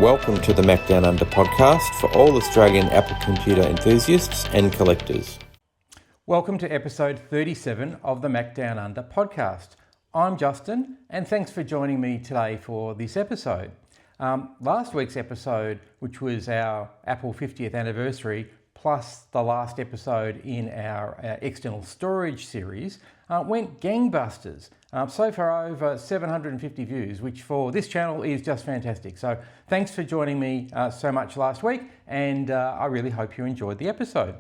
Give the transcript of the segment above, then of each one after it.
Welcome to the Macdownunder Podcast for all Australian Apple computer enthusiasts and collectors. Welcome to episode 37 of the Macdownunder Podcast. I'm Justin, and thanks for joining me today for this episode. Last week's episode, which was our Apple 50th anniversary, plus the last episode in our external storage series, went gangbusters. So far over 750 views, which for this channel is just fantastic. So thanks for joining me so much last week, and I really hope you enjoyed the episode.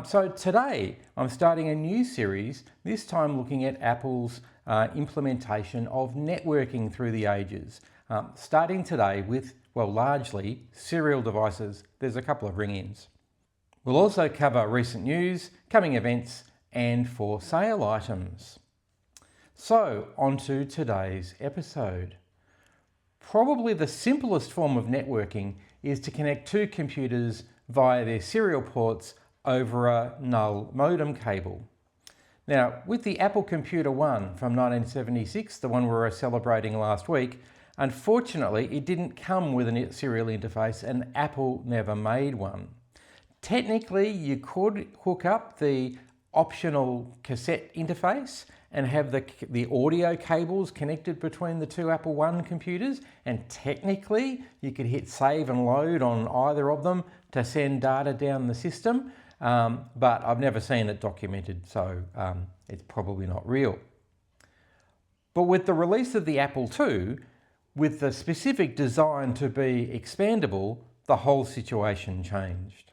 So today I'm starting a new series, this time looking at Apple's implementation of networking through the ages. Starting today with, largely serial devices. There's a couple of ring-ins. We'll also cover recent news, coming events, and for sale items. So, on to today's episode. Probably the simplest form of networking is to connect two computers via their serial ports over a null modem cable. Now, with the Apple Computer 1 from 1976, the one we were celebrating last week, unfortunately it didn't come with a serial interface and Apple never made one. Technically, you could hook up the optional cassette interface and have the audio cables connected between the two Apple I computers, and technically you could hit save and load on either of them to send data down the system, but I've never seen it documented, so it's probably not real. But with the release of the Apple II, with the specific design to be expandable, the whole situation changed.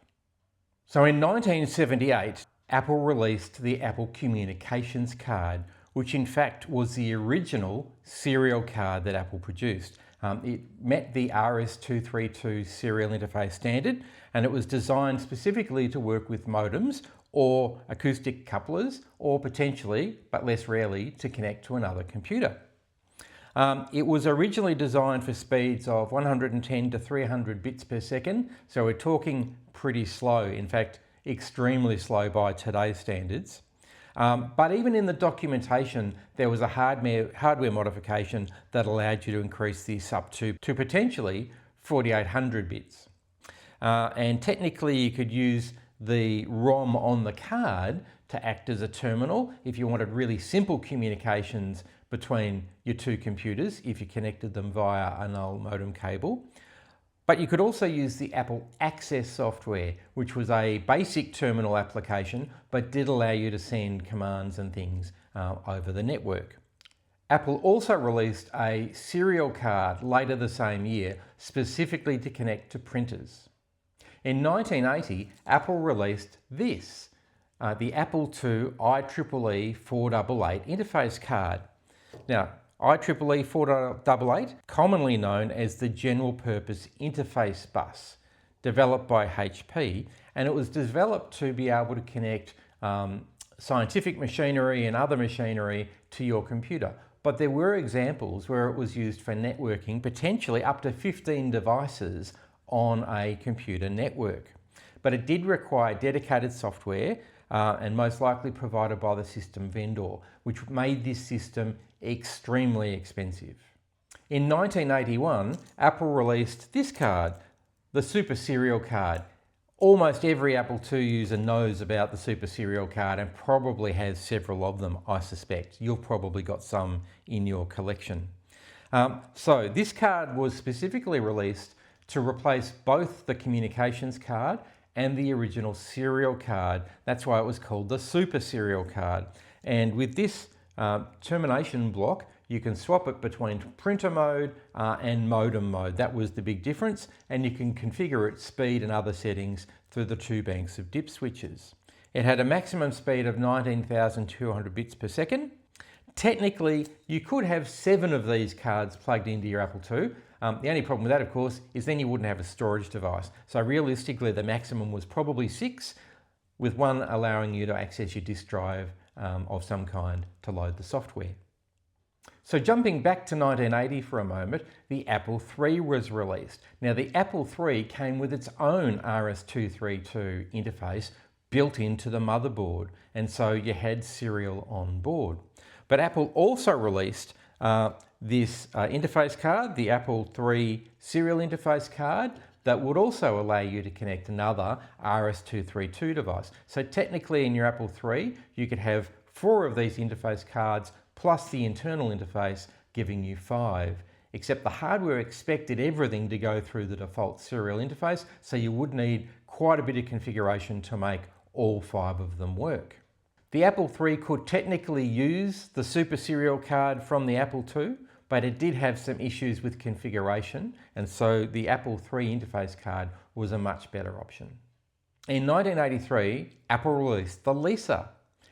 So in 1978, Apple released the Apple Communications Card, which in fact was the original serial card that Apple produced. It met the RS-232 serial interface standard, and it was designed specifically to work with modems or acoustic couplers, or potentially, but less rarely, to connect to another computer. It was originally designed for speeds of 110 to 300 bits per second, so we're talking pretty slow, in fact, extremely slow by today's standards. But even in the documentation, there was a hardware modification that allowed you to increase this up to potentially 4800 bits. And technically you could use the ROM on the card to act as a terminal if you wanted really simple communications between your two computers if you connected them via a null modem cable. But you could also use the Apple Access software, which was a basic terminal application, but did allow you to send commands and things over the network. Apple also released a serial card later the same year, specifically to connect to printers. In 1980, Apple released this, the Apple II IEEE 488 interface card. Now, IEEE 488, commonly known as the General Purpose Interface Bus, developed by HP, and it was developed to be able to connect scientific machinery and other machinery to your computer. But there were examples where it was used for networking, potentially up to 15 devices on a computer network. But it did require dedicated software and most likely provided by the system vendor, which made this system extremely expensive. In 1981, Apple released this card, the Super Serial Card. Almost every Apple II user knows about the Super Serial Card and probably has several of them, I suspect. You've probably got some in your collection. So this card was specifically released to replace both the communications card and the original serial card. That's why it was called the Super Serial Card. And with this termination block, you can swap it between printer mode and modem mode. That was the big difference, and you can configure its speed and other settings through the two banks of dip switches. It had a maximum speed of 19,200 bits per second. Technically, you could have 7 of these cards plugged into your Apple II. The only problem with that, of course, is then you wouldn't have a storage device. So realistically, the maximum was probably 6, with one allowing you to access your disk drive of some kind to load the software. So jumping back to 1980 for a moment, the Apple III was released. Now the Apple III came with its own RS-232 interface built into the motherboard, and so you had serial on board. But Apple also released this interface card, the Apple III serial interface card, that would also allow you to connect another RS-232 device. So technically in your Apple III, you could have 4 of these interface cards plus the internal interface, giving you 5. Except the hardware expected everything to go through the default serial interface, so you would need quite a bit of configuration to make all 5 of them work. The Apple III could technically use the Super Serial card from the Apple II, but it did have some issues with configuration, and so the Apple III interface card was a much better option. In 1983, Apple released the Lisa,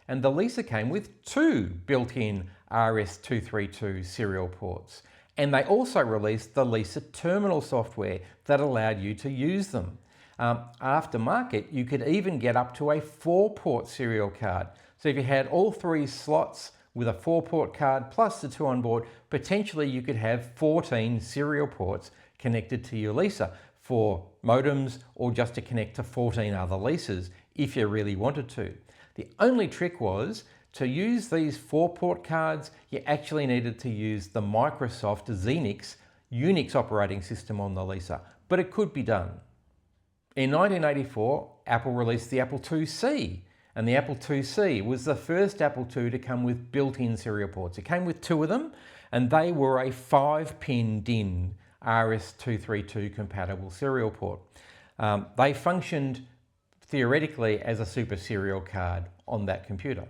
and the Lisa came with 2 built-in RS-232 serial ports, and they also released the Lisa terminal software that allowed you to use them. Aftermarket, you could even get up to a 4-port serial card. So if you had all 3 slots with a 4-port card plus the 2 on board, potentially you could have 14 serial ports connected to your Lisa for modems, or just to connect to 14 other Lisas if you really wanted to. The only trick was, to use these 4-port cards, you actually needed to use the Microsoft Xenix Unix operating system on the Lisa, but it could be done. In 1984, Apple released the Apple IIc, and the Apple IIc was the first Apple II to come with built-in serial ports. It came with 2 of them, and they were a 5-pin DIN RS-232 compatible serial port. They functioned theoretically as a Super Serial card on that computer.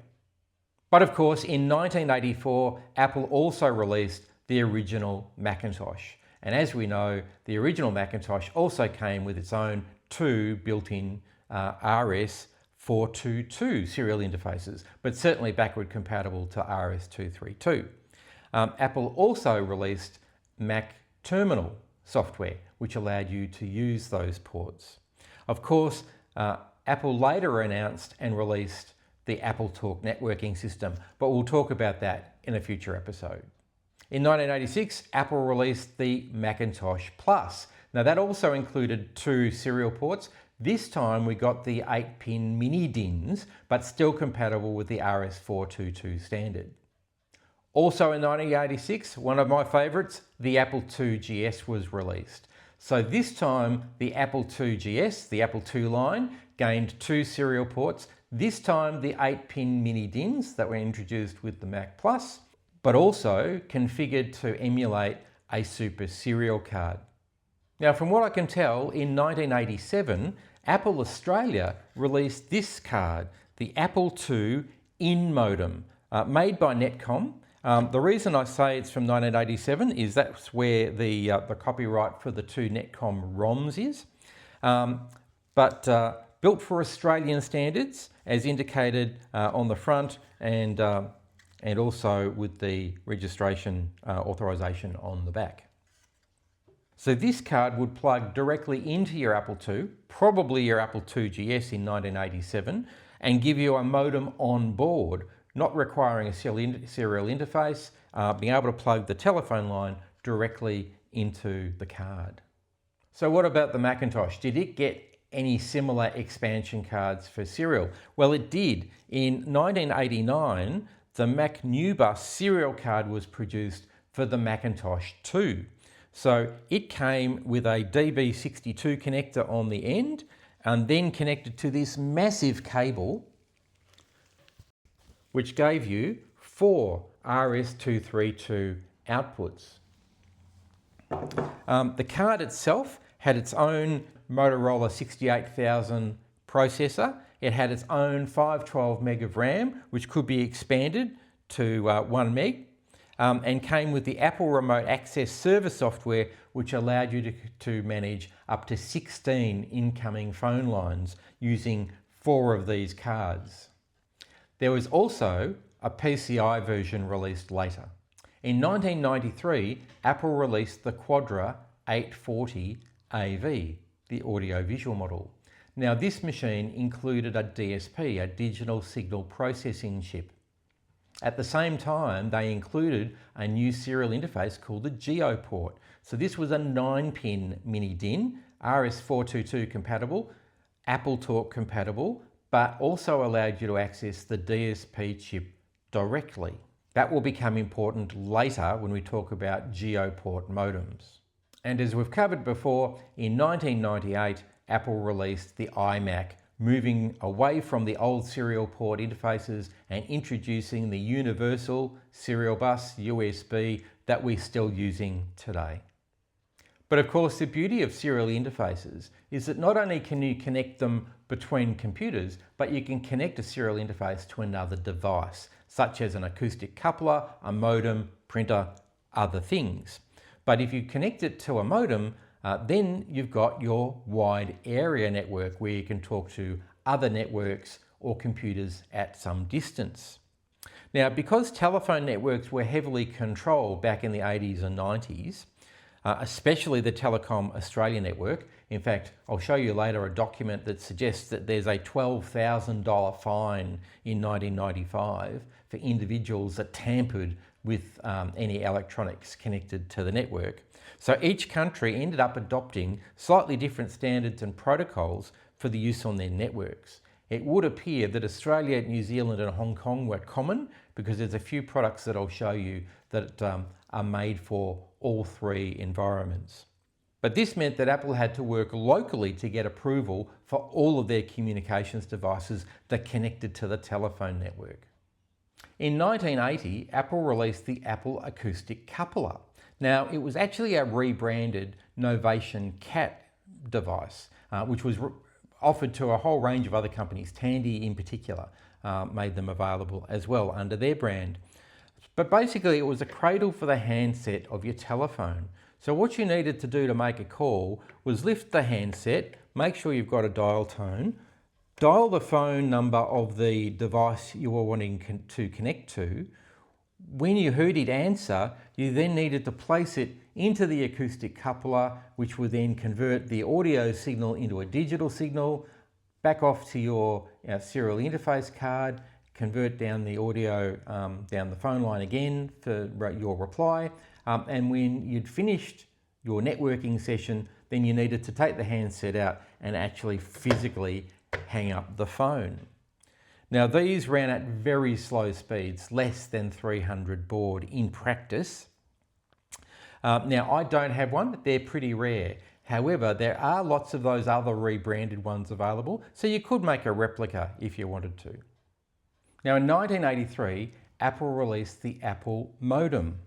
But of course, in 1984, Apple also released the original Macintosh. And as we know, the original Macintosh also came with its own 2 built-in RS-422 serial interfaces, but certainly backward compatible to RS-232. Apple also released Mac terminal software, which allowed you to use those ports. Of course, Apple later announced and released the Apple Talk networking system, but we'll talk about that in a future episode. In 1986, Apple released the Macintosh Plus. Now that also included 2 serial ports. This time we got the 8-pin mini DINs, but still compatible with the RS-422 standard. Also in 1986, one of my favourites, the Apple II GS was released. So this time the Apple II GS, the Apple II line, gained 2 serial ports. This time the 8-pin mini DINs that were introduced with the Mac Plus, but also configured to emulate a Super Serial card. Now from what I can tell, in 1987, Apple Australia released this card, the Apple II In modem, made by Netcom. The reason I say it's from 1987 is that's where the copyright for the 2 Netcom ROMs is. But built for Australian standards, as indicated on the front, and also with the registration authorization on the back. So this card would plug directly into your Apple II, probably your Apple II GS in 1987, and give you a modem on board, not requiring a serial interface, being able to plug the telephone line directly into the card. So what about the Macintosh? Did it get any similar expansion cards for serial? Well, it did. In 1989, the Mac NuBus serial card was produced for the Macintosh 2. So it came with a DB62 connector on the end, and then connected to this massive cable, which gave you 4 RS-232 outputs. The card itself had its own Motorola 68000 processor. It had its own 512 meg of RAM, which could be expanded to 1 meg, and came with the Apple Remote Access Server software, which allowed you to manage up to 16 incoming phone lines using 4 of these cards. There was also a PCI version released later. In 1993, Apple released the Quadra 840 AV, the audio-visual model. Now this machine included a DSP, a digital signal processing chip. At the same time, they included a new serial interface called the GeoPort. So this was a 9-pin mini DIN, RS-422 compatible, Apple Talk compatible, but also allowed you to access the DSP chip directly. That will become important later when we talk about geoport modems. And as we've covered before, in 1998, Apple released the iMac, moving away from the old serial port interfaces and introducing the universal serial bus USB that we're still using today. But of course, the beauty of serial interfaces is that not only can you connect them between computers, but you can connect a serial interface to another device, such as an acoustic coupler, a modem, printer, other things. But if you connect it to a modem, then you've got your wide area network where you can talk to other networks or computers at some distance. Now, because telephone networks were heavily controlled back in the 80s and 90s, especially the Telecom Australia network. In fact, I'll show you later a document that suggests that there's a $12,000 fine in 1995 for individuals that tampered with any electronics connected to the network. So each country ended up adopting slightly different standards and protocols for the use on their networks. It would appear that Australia, New Zealand and Hong Kong were common because there's a few products that I'll show you that are made for all three environments. But this meant that Apple had to work locally to get approval for all of their communications devices that connected to the telephone network. In 1980, Apple released the Apple Acoustic Coupler. Now, it was actually a rebranded Novation Cat device, which was offered to a whole range of other companies. Tandy in particular made them available as well under their brand. But basically it was a cradle for the handset of your telephone. So what you needed to do to make a call was lift the handset, make sure you've got a dial tone, dial the phone number of the device you were wanting to connect to. When you heard it answer, you then needed to place it into the acoustic coupler, which would then convert the audio signal into a digital signal, back off to your serial interface card, convert down the audio down the phone line again for your reply. And when you'd finished your networking session, then you needed to take the handset out and actually physically hang up the phone. Now these ran at very slow speeds, less than 300 baud in practice. Now I don't have one, they're pretty rare. However, there are lots of those other rebranded ones available, so you could make a replica if you wanted to. Now in 1983, Apple released the Apple modem.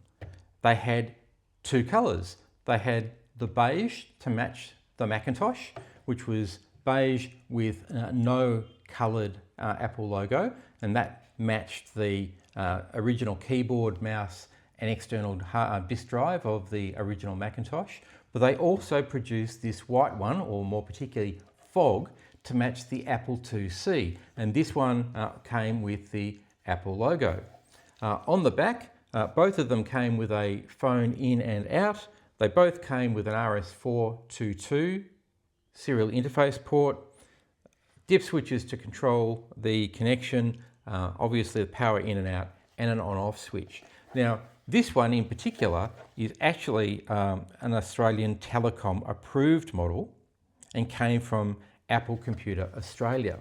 They had two colours. They had the beige to match the Macintosh, which was beige with no coloured Apple logo, and that matched the original keyboard, mouse and external disk drive of the original Macintosh. But they also produced this white one, or more particularly fog, to match the Apple IIc, and this one came with the Apple logo. On the back, both of them came with a phone in and out. They both came with an RS422 serial interface port, dip switches to control the connection, obviously the power in and out, and an on-off switch. Now, this one in particular is actually an Australian Telecom approved model and came from Apple Computer Australia.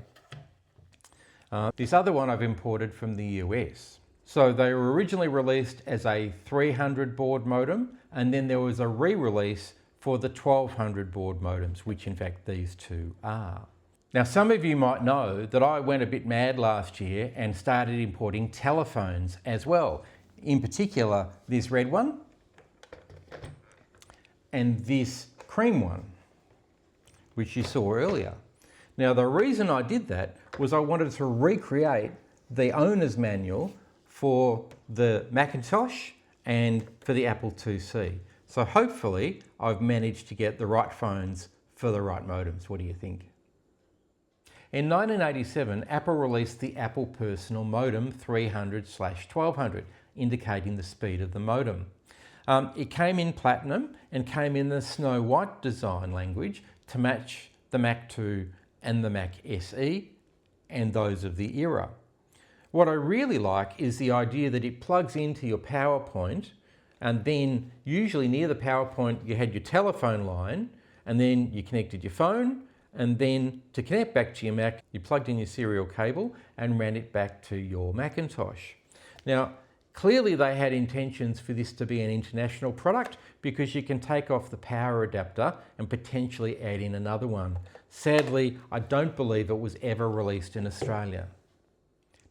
This other one I've imported from the US. So they were originally released as a 300 baud modem, and then there was a re-release for the 1200 baud modems, which in fact these two are. Now some of you might know that I went a bit mad last year and started importing telephones as well. In particular, this red one and this cream one, which you saw earlier. Now the reason I did that was I wanted to recreate the owner's manual for the Macintosh and for the Apple IIc. So hopefully I've managed to get the right phones for the right modems. What do you think? In 1987, Apple released the Apple Personal Modem 300/1200, indicating the speed of the modem. It came in platinum and came in the Snow White design language to match the Mac 2 and the Mac SE and those of the era. What I really like is the idea that it plugs into your PowerPoint, and then usually near the PowerPoint you had your telephone line, and then you connected your phone, and then to connect back to your Mac, you plugged in your serial cable and ran it back to your Macintosh. Now, Clearly they had intentions for this to be an international product because you can take off the power adapter and potentially add in another one. Sadly, I don't believe it was ever released in Australia.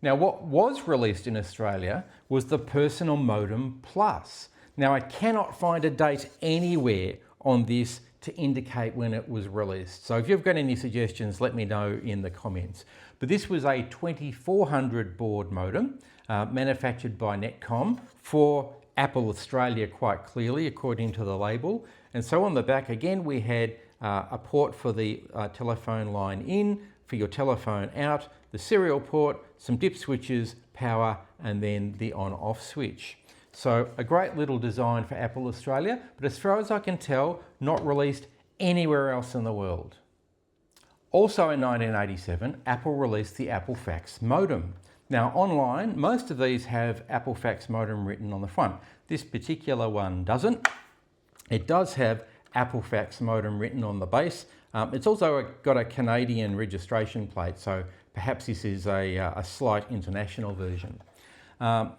Now, what was released in Australia was the Personal Modem Plus. Now, I cannot find a date anywhere on this to indicate when it was released. So if you've got any suggestions, let me know in the comments. But this was a 2400 baud modem manufactured by Netcom for Apple Australia, quite clearly, according to the label. And so on the back, again, we had a port for the telephone line in, for your telephone out, the serial port, some dip switches, power, and then the on-off switch. So a great little design for Apple Australia, but as far as I can tell, not released anywhere else in the world. Also in 1987, Apple released the Apple Fax modem. Now online, most of these have Apple Fax modem written on the front. This particular one doesn't. It does have Apple Fax modem written on the base. It's also got a Canadian registration plate, so perhaps this is a slight international version.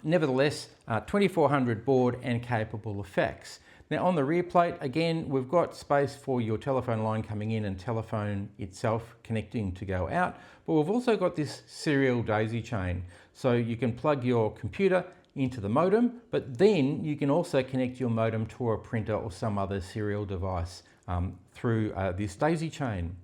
Nevertheless, 2400 baud and capable of fax. Now on the rear plate, again, we've got space for your telephone line coming in and telephone itself connecting to go out, but we've also got this serial daisy chain. So you can plug your computer into the modem, but then you can also connect your modem to a printer or some other serial device through this daisy chain.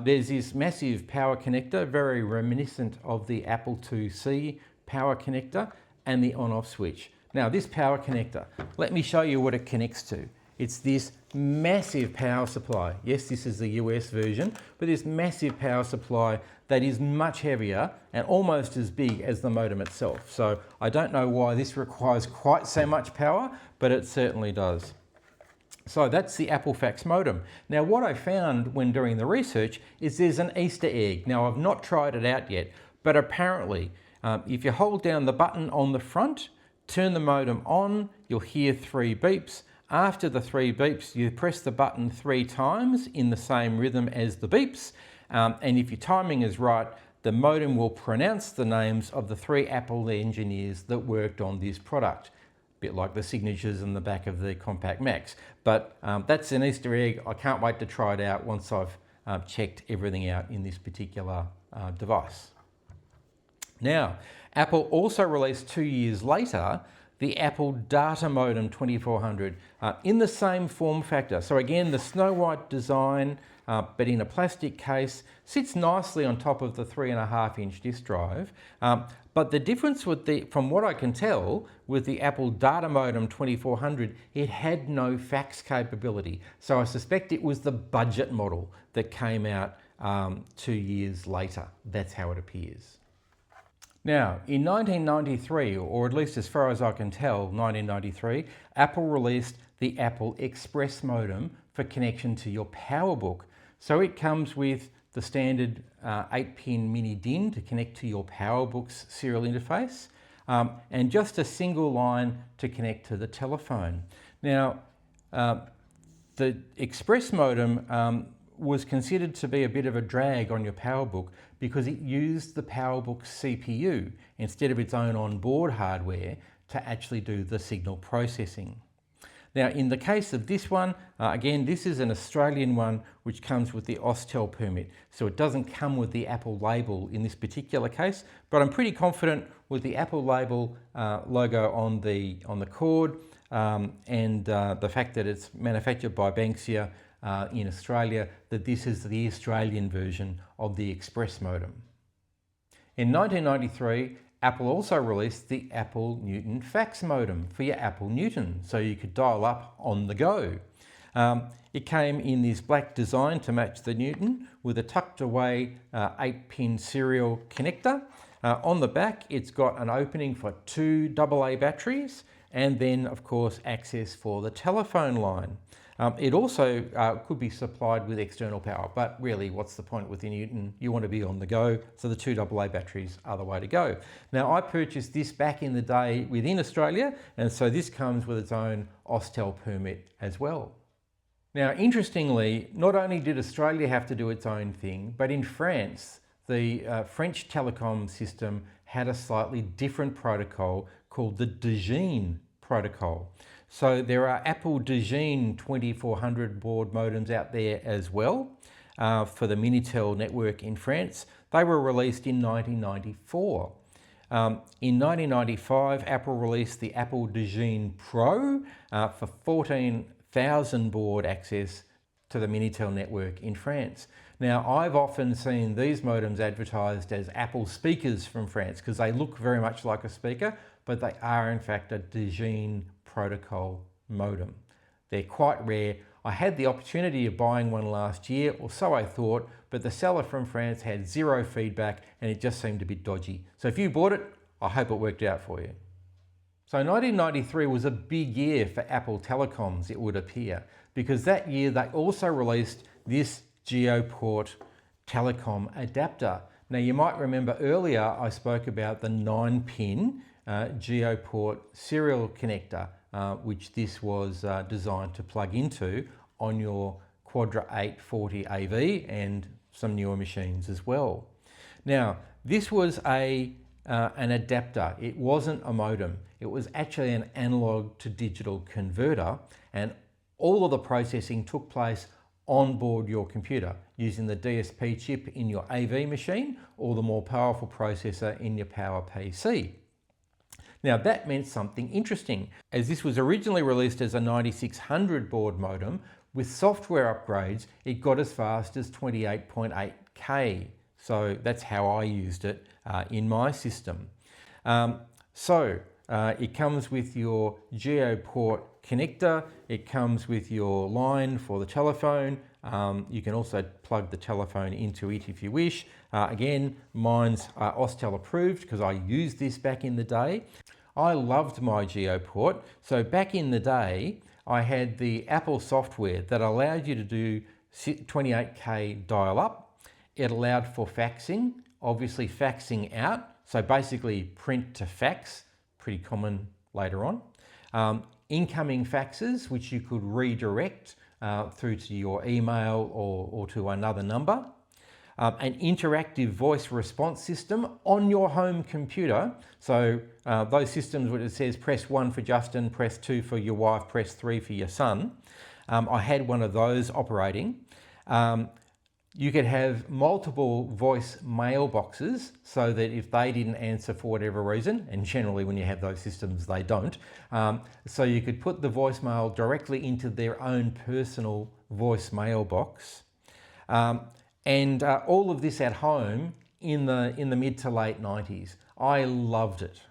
There's this massive power connector, very reminiscent of the Apple IIc power connector and the on-off switch. Now this power connector, let me show you what it connects to. It's this massive power supply. Yes, this is the US version, but this massive power supply that is much heavier and almost as big as the modem itself. So I don't know why this requires quite so much power, but it certainly does. So that's the Apple Fax modem. Now what I found when doing the research is there's an Easter egg. Now I've not tried it out yet, but apparently if you hold down the button on the front, turn the modem on, you'll hear 3 beeps. After the 3 beeps, you press the button 3 times in the same rhythm as the beeps. And if your timing is right, the modem will pronounce the names of the 3 Apple engineers that worked on this product. A bit like the signatures in the back of the Compact Macs. But that's an Easter egg. I can't wait to try it out once I've checked everything out in this particular device. Now, Apple also released 2 years later the Apple Data Modem 2400 in the same form factor. So again, the Snow White design, but in a plastic case, sits nicely on top of the 3.5-inch disk drive. But the difference from what I can tell, with the Apple Data Modem 2400, it had no fax capability. So I suspect it was the budget model that came out 2 years later. That's how it appears. Now, in 1993, or at least as far as I can tell, 1993, Apple released the Apple Express modem for connection to your PowerBook. So it comes with the standard 8-pin mini DIN to connect to your PowerBook's serial interface, and just a single line to connect to the telephone. Now, the Express modem was considered to be a bit of a drag on your PowerBook because it used the PowerBook's CPU instead of its own onboard hardware to actually do the signal processing. Now, in the case of this one, again, this is an Australian one which comes with the Austel permit, so it doesn't come with the Apple label in this particular case, but I'm pretty confident with the Apple label logo on the cord and the fact that it's manufactured by Banksia in Australia, that this is the Australian version of the Express modem. In 1993, Apple also released the Apple Newton fax modem for your Apple Newton, so you could dial up on the go. It came in this black design to match the Newton with a tucked away 8-pin serial connector. On the back, it's got an opening for 2 AA batteries and then, of course, access for the telephone line. It also could be supplied with external power, but really, what's the point with the Newton? You want to be on the go, so the 2 AA batteries are the way to go. Now, I purchased this back in the day within Australia, and so this comes with its own Austel permit as well. Now, interestingly, not only did Australia have to do its own thing, but in France, the French telecom system had a slightly different protocol called the Degene protocol. So there are Apple Degene 2400 board modems out there as well for the Minitel network in France. They were released in 1994. In 1995, Apple released the Apple Degene Pro for 14,000 board access to the Minitel network in France. Now, I've often seen these modems advertised as Apple speakers from France because they look very much like a speaker, but they are in fact a Degene protocol modem. They're quite rare. I had the opportunity of buying one last year, or so I thought, but the seller from France had zero feedback and it just seemed a bit dodgy. So if you bought it, I hope it worked out for you. So 1993 was a big year for Apple telecoms, it would appear, because that year they also released this GeoPort telecom adapter. Now you might remember earlier I spoke about the 9-pin GeoPort serial connector, which this was designed to plug into on your Quadra 840 AV and some newer machines as well. Now this was an adapter. It wasn't a modem. It was actually an analog to digital converter, and all of the processing took place on board your computer using the DSP chip in your AV machine or the more powerful processor in your Power PC. Now that meant something interesting, as this was originally released as a 9600 board modem. With software upgrades, it got as fast as 28.8K. So that's how I used it in my system. It comes with your GeoPort connector, it comes with your line for the telephone. You can also plug the telephone into it if you wish. Again, mine's Austel approved because I used this back in the day. I loved my GeoPort. So back in the day, I had the Apple software that allowed you to do 28K dial-up. It allowed for faxing, obviously faxing out. So basically print to fax, pretty common later on. Incoming faxes, which you could redirect through to your email or to another number. An interactive voice response system on your home computer. So those systems where it says press 1 for Justin, press 2 for your wife, press 3 for your son. I had one of those operating. You could have multiple voice mailboxes so that if they didn't answer for whatever reason, and generally when you have those systems they don't, so you could put the voicemail directly into their own personal voice mailbox. And all of this at home in the mid to late 90s. I loved it.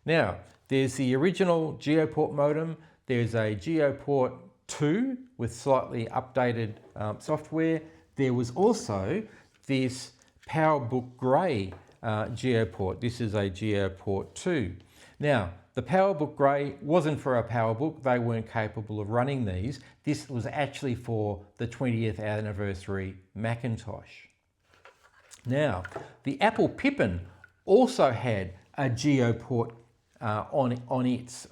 Now, there's the original GeoPort modem. There's a GeoPort 2 with slightly updated software. There was also this PowerBook Grey GeoPort. This is a GeoPort 2. Now, the PowerBook Grey wasn't for a PowerBook. They weren't capable of running these. This was actually for the 20th anniversary Macintosh. Now, the Apple Pippin also had a GeoPort on its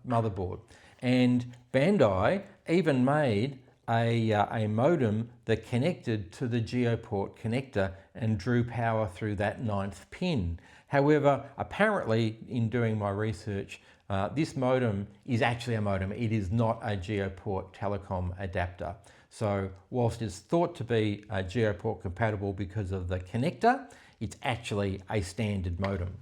motherboard. And Bandai even made a modem that connected to the GeoPort connector and drew power through that 9th pin. However, apparently in doing my research, this modem is actually a modem. It is not a GeoPort telecom adapter. So whilst it's thought to be GeoPort compatible because of the connector, it's actually a standard modem.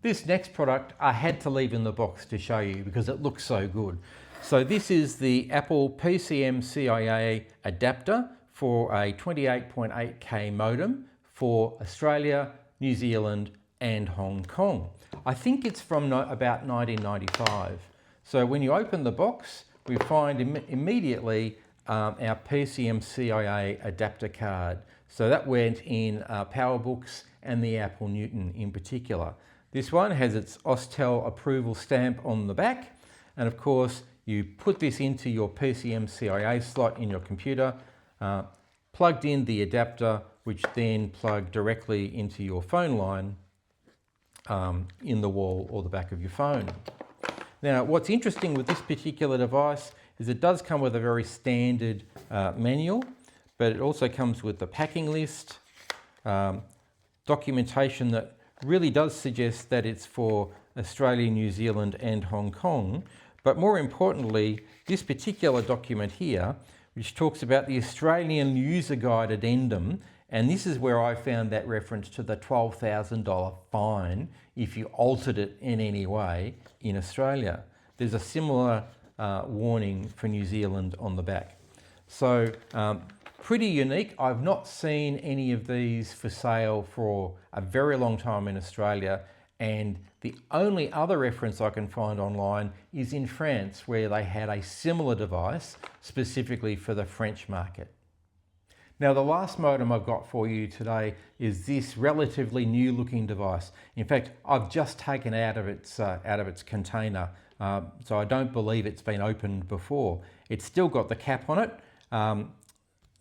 This next product I had to leave in the box to show you because it looks so good. So this is the Apple PCM CIA adapter for a 28.8K modem for Australia, New Zealand and Hong Kong. I think it's from about 1995. So when you open the box, we find immediately our PCM CIA adapter card. So that went in PowerBooks and the Apple Newton in particular. This one has its Austel approval stamp on the back, and of course you put this into your PCM CIA slot in your computer, plugged in the adapter, which then plugged directly into your phone line in the wall or the back of your phone. Now, what's interesting with this particular device is it does come with a very standard manual, but it also comes with the packing list, documentation that really does suggest that it's for Australia, New Zealand and Hong Kong. But more importantly, this particular document here, which talks about the Australian User Guide Addendum, and this is where I found that reference to the $12,000 fine if you altered it in any way in Australia. There's a similar warning for New Zealand on the back. So pretty unique. I've not seen any of these for sale for a very long time in Australia, and the only other reference I can find online is in France, where they had a similar device specifically for the French market. Now, the last modem I've got for you today is this relatively new looking device. In fact, I've just taken it out of its container, so I don't believe it's been opened before. It's still got the cap on it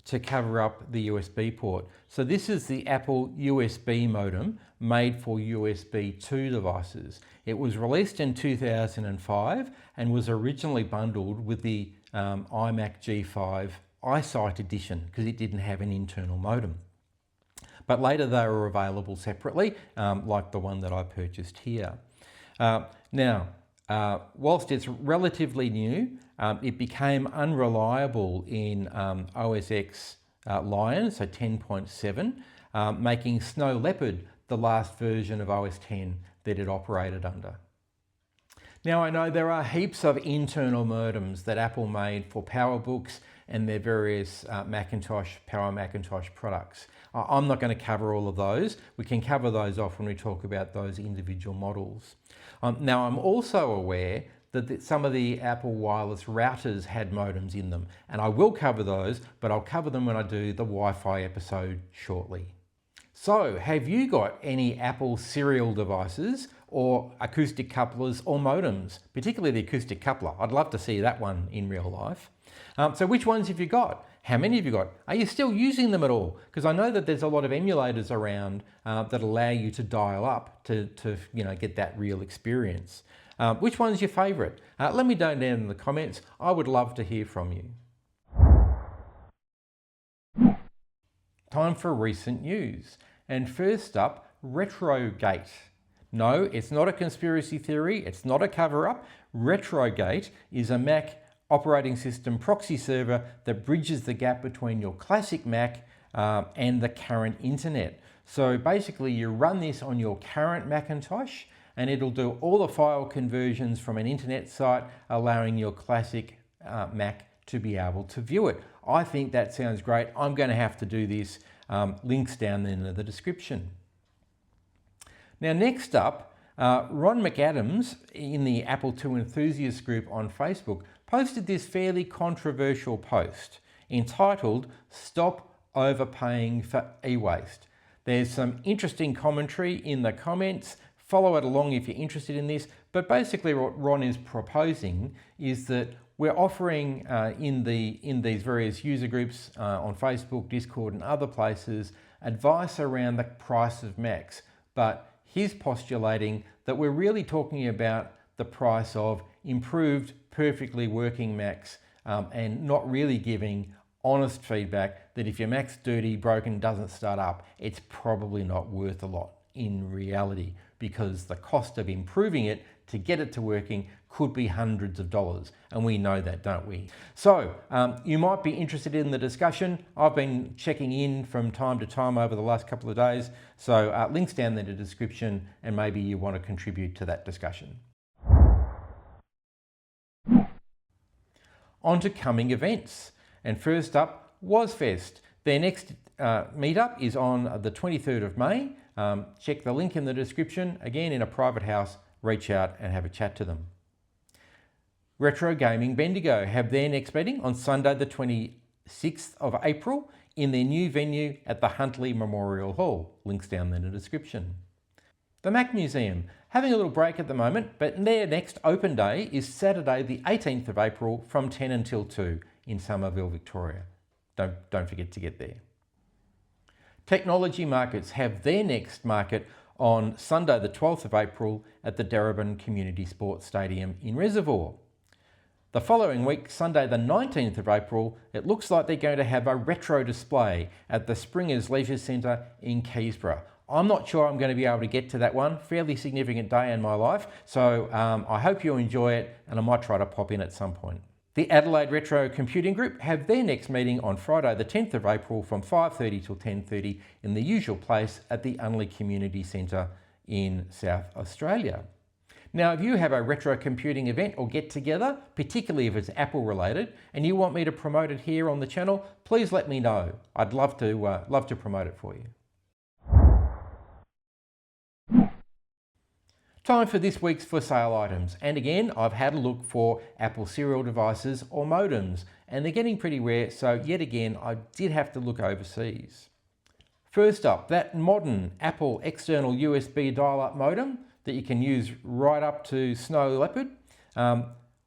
to cover up the USB port. So this is the Apple USB modem made for USB 2 devices. It was released in 2005 and was originally bundled with the iMac G5 iSight edition because it didn't have an internal modem. But later they were available separately, like the one that I purchased here. Whilst it's relatively new, it became unreliable in OS X Lion, so 10.7, making Snow Leopard the last version of OS X that it operated under. Now, I know there are heaps of internal modems that Apple made for PowerBooks and their various Power Macintosh products. I'm not going to cover all of those. We can cover those off when we talk about those individual models. Now, I'm also aware that some of the Apple wireless routers had modems in them, and I will cover those, but I'll cover them when I do the Wi-Fi episode shortly. So, have you got any Apple serial devices or acoustic couplers or modems, particularly the acoustic coupler? I'd love to see that one in real life. So which ones have you got? How many have you got? Are you still using them at all? Because I know that there's a lot of emulators around that allow you to dial up to get that real experience. Which one's your favourite? Let me know down in the comments. I would love to hear from you. Time for recent news. And first up, Retrogate. No, it's not a conspiracy theory. It's not a cover-up. Retrogate is a Mac operating system proxy server that bridges the gap between your classic Mac and the current internet. So basically you run this on your current Macintosh and it'll do all the file conversions from an internet site, allowing your classic Mac to be able to view it. I think that sounds great. I'm going to have to do this. Links down in the description. Now, next up, Ron McAdams in the Apple II enthusiast group on Facebook posted this fairly controversial post entitled "Stop Overpaying for E-Waste." There's some interesting commentary in the comments. Follow it along if you're interested in this. But basically what Ron is proposing is that we're offering in these various user groups on Facebook, Discord and other places, advice around the price of Macs. But he's postulating that we're really talking about the price of improved, perfectly working Macs and not really giving honest feedback that if your Mac's dirty, broken, doesn't start up, it's probably not worth a lot in reality, because the cost of improving it to get it to working could be hundreds of dollars, and we know that, don't we? So you might be interested in the discussion. I've been checking in from time to time over the last couple of days, so links down there in the description, and maybe you want to contribute to that discussion. On to coming events, and first up, WasFest. Their next meetup is on the 23rd of May. Check the link in the description. Again, in a private house, reach out and have a chat to them. Retro Gaming Bendigo have their next meeting on Sunday the 26th of April in their new venue at the Huntley Memorial Hall. Links down there in the description. The Mac Museum, having a little break at the moment, but their next open day is Saturday the 18th of April from 10 until 2 in Somerville, Victoria. Don't forget to get there. Technology Markets have their next market on Sunday the 12th of April at the Darebin Community Sports Stadium in Reservoir. The following week, Sunday the 19th of April, it looks like they're going to have a retro display at the Springers Leisure Centre in Keysborough. I'm not sure I'm going to be able to get to that one. Fairly significant day in my life. So I hope you enjoy it, and I might try to pop in at some point. The Adelaide Retro Computing Group have their next meeting on Friday the 10th of April from 5:30 till 10:30 in the usual place at the Unley Community Centre in South Australia. Now, if you have a retro computing event or get together, particularly if it's Apple related, and you want me to promote it here on the channel, please let me know. I'd love to promote it for you. Time for this week's for sale items, and again I've had a look for Apple serial devices or modems, and they're getting pretty rare, so yet again I did have to look overseas. First up, that modern Apple external USB dial-up modem that you can use right up to Snow Leopard,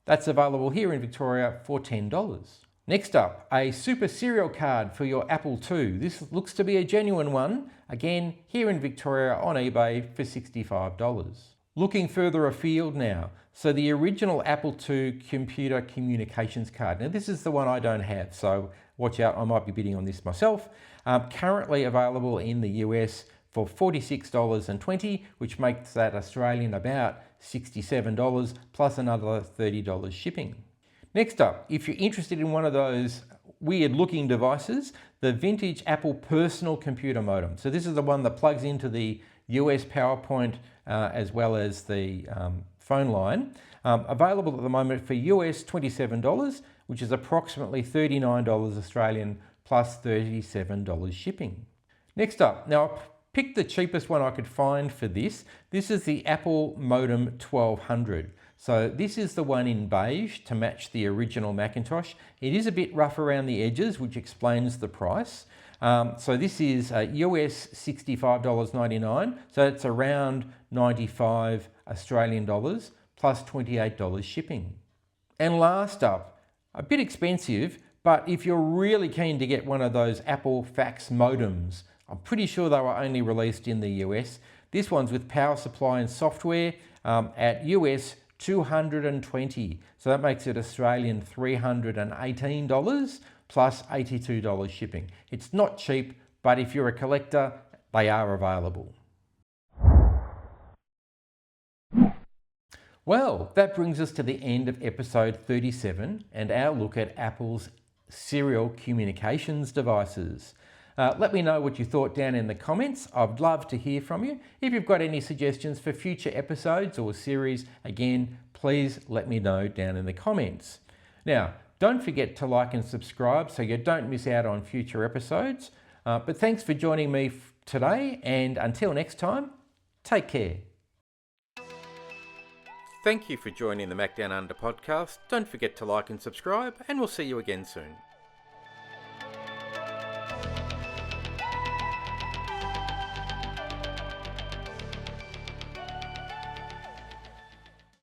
that's available here in Victoria for $10. Next up, a super serial card for your Apple II. This looks to be a genuine one, again here in Victoria on eBay for $65. Looking further afield now, so the original Apple II computer communications card. Now this is the one I don't have, so watch out, I might be bidding on this myself. Currently available in the US for $46.20, which makes that Australian about $67 plus another $30 shipping. Next up, if you're interested in one of those weird looking devices, the vintage Apple personal computer modem. So this is the one that plugs into the US PowerPoint as well as the phone line. Available at the moment for US $27, which is approximately $39 Australian plus $37 shipping. Next up, now I picked the cheapest one I could find for this. This is the Apple Modem 1200. So this is the one in beige to match the original Macintosh. It is a bit rough around the edges, which explains the price. So this is US $65.99, so it's around 95 Australian dollars plus $28 shipping. And last up, a bit expensive, but if you're really keen to get one of those Apple fax modems, I'm pretty sure they were only released in the US. This one's with power supply and software at US $220, so that makes it Australian $318 plus $82 shipping. It's not cheap, but if you're a collector, they are available. Well, that brings us to the end of episode 37 and our look at Apple's serial communications devices. Let me know what you thought down in the comments. I'd love to hear from you. If you've got any suggestions for future episodes or series, again, please let me know down in the comments. Now, don't forget to like and subscribe so you don't miss out on future episodes. But thanks for joining me today, and until next time, take care. Thank you for joining the Macdownunder Podcast. Don't forget to like and subscribe, and we'll see you again soon.